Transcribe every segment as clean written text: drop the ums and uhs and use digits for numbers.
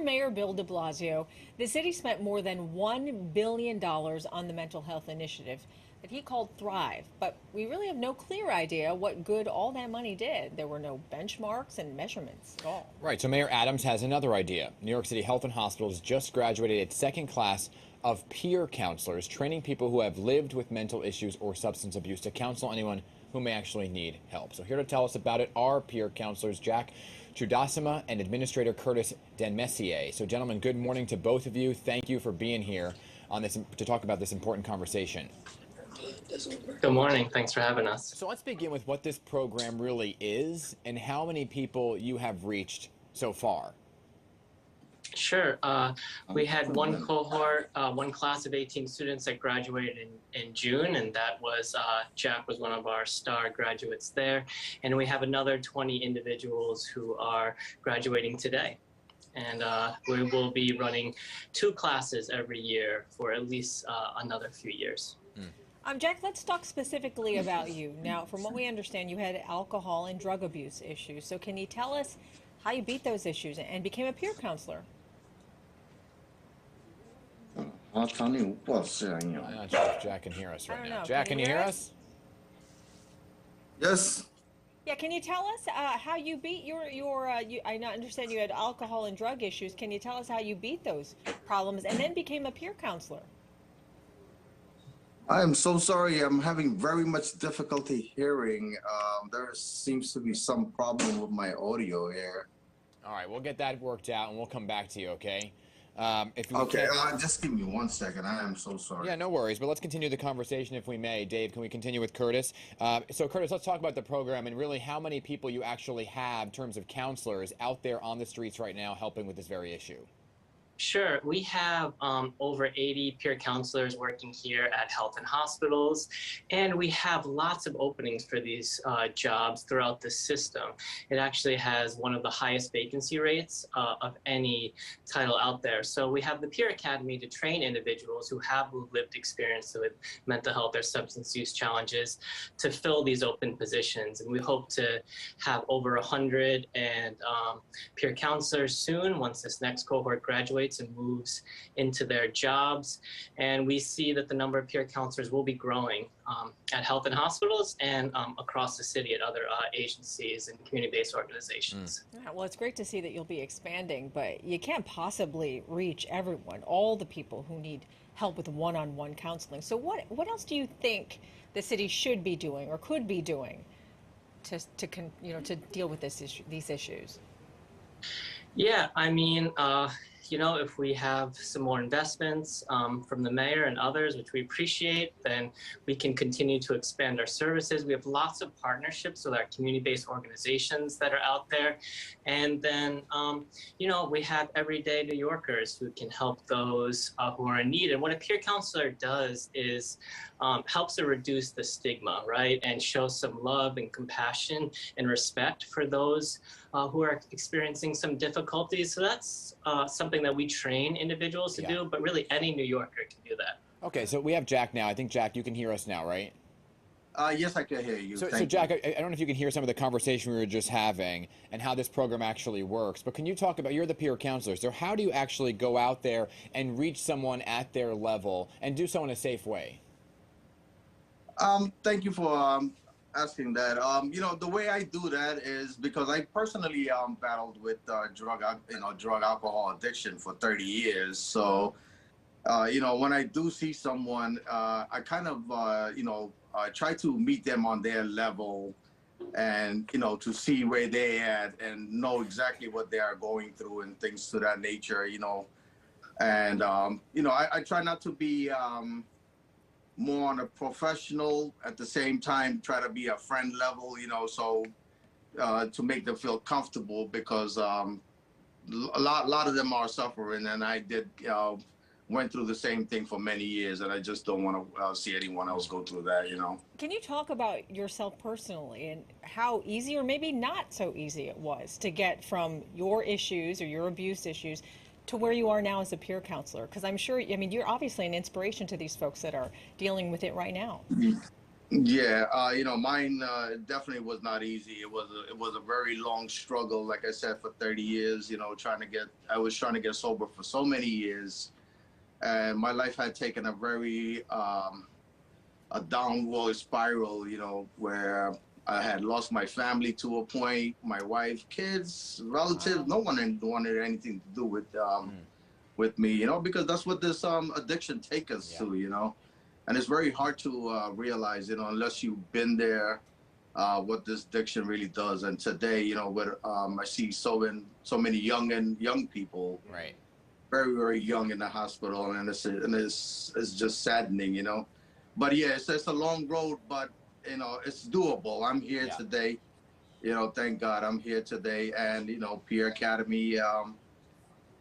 Mayor Bill de Blasio, the city spent more than $1 billion on the mental health initiative that he called Thrive. But we really have no clear idea what good all that money did. There were no benchmarks and measurements at all. Right, so Mayor Adams has another idea. New York City Health and Hospitals just graduated its second class of peer counselors, training people who have lived with mental issues or substance abuse to counsel anyone who may actually need help. So here to tell us about it are peer counselors Jack Chudasama and Administrator Curtis Denmessier. So gentlemen, good morning to both of you. Thank you for being here on this to talk about this important conversation. Good morning. Thanks for having us. So let's begin with what this program really is and how many people you have reached so far. Sure. We had one cohort, one class of 18 students that graduated in June, and that was Jack was one of our star graduates there. And we have another 20 individuals who are graduating today. And we will be running 2 classes every year for at least another few years. Jack, let's talk specifically about you. Now, from what we understand, you had alcohol and drug abuse issues. So can you tell us how you beat those issues and became a peer counselor? I'm not sure if Jack can hear us right now. Jack, can you hear us? Yes. Yeah, can you tell us how you beat I understand you had alcohol and drug issues. Can you tell us how you beat those problems and then became a peer counselor? I am so sorry. I'm having very much difficulty hearing. There seems to be some problem with my audio here. All right, we'll get that worked out and we'll come back to you, okay? Just give me 1 second. I am so sorry. Yeah, no worries, but let's continue the conversation if we may. Dave, can we continue with Curtis? So Curtis, let's talk about the program and really how many people you actually have in terms of counselors out there on the streets right now helping with this very issue. Sure. We have over 80 peer counselors working here at Health and Hospitals, and we have lots of openings for these jobs throughout the system. It actually has one of the highest vacancy rates of any title out there. So we have the Peer Academy to train individuals who have lived experience with mental health or substance use challenges to fill these open positions. And we hope to have over 100 peer counselors soon once this next cohort graduates and moves into their jobs. And we see that the number of peer counselors will be growing at Health and Hospitals and across the city at other agencies and community-based organizations. Yeah, well, it's great to see that you'll be expanding, but you can't possibly reach everyone, all the people who need help with one-on-one counseling. So what else do you think the city should be doing or could be doing to deal with these issues? Yeah, I mean, if we have some more investments from the mayor and others, which we appreciate, then we can continue to expand our services. We have lots of partnerships with our community-based organizations that are out there. And then, we have everyday New Yorkers who can help those who are in need. And what a peer counselor does is helps to reduce the stigma, right? And show some love and compassion and respect for those who are experiencing some difficulties. So that's something that we train individuals to do, but really any New Yorker can do that. Okay, so we have Jack now. I think, Jack, you can hear us now, right? Yes, I can hear you. So Jack, I don't know if you can hear some of the conversation we were just having and how this program actually works, but can you talk about, you're the peer counselor, so how do you actually go out there and reach someone at their level and do so in a safe way? Thank you for asking that. The way I do that is because I personally battled with drug alcohol addiction for 30 years. So, when I do see someone, I kind of, try to meet them on their level and, to see where they're at and know exactly what they are going through and things to that nature, And, I try not to be more on a professional, at the same time try to be a friend level, so to make them feel comfortable, because a lot of them are suffering, and I went through the same thing for many years, and I just don't want to see anyone else go through that, Can you talk about yourself personally and how easy or maybe not so easy it was to get from your issues or your abuse issues to where you are now as a peer counselor? Because I'm sure, you're obviously an inspiration to these folks that are dealing with it right now. Yeah, mine definitely was not easy. It was a very long struggle. Like I said, for 30 years, I was trying to get sober for so many years, and my life had taken a downward spiral. Where I had lost my family to a point, my wife, kids, relatives. Wow. No one wanted anything to do with me. Because that's what this addiction take us Yeah. to. And it's very hard to realize, unless you've been there, what this addiction really does. And today, where I see so many young people, Right. very very young in the hospital, and it's just saddening. But yeah, it's a long road, but it's doable. I'm here Yeah. today. Thank God I'm here today, and Peer Academy.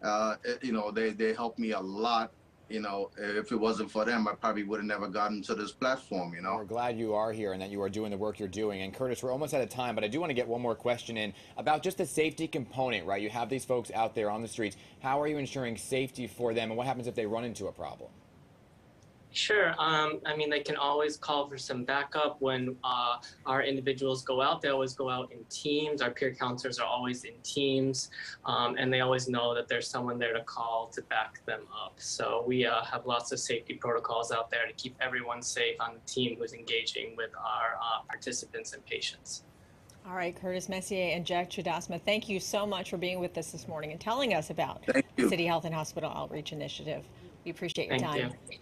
They helped me a lot. If it wasn't for them, I probably would have never gotten to this platform. We're glad you are here and that you are doing the work you're doing. And Curtis, we're almost out of time, but I do want to get one more question in about just the safety component, right? You have these folks out there on the streets. How are you ensuring safety for them, and what happens if they run into a problem? Sure. I mean, they can always call for some backup when our individuals go out. They always go out in teams. Our peer counselors are always in teams, and they always know that there's someone there to call to back them up. So we have lots of safety protocols out there to keep everyone safe on the team who's engaging with our participants and patients. All right, Curtis Messier and Jack Chudasma, thank you so much for being with us this morning and telling us about Thank the you. City Health and Hospital Outreach Initiative. We appreciate your Thank time. you.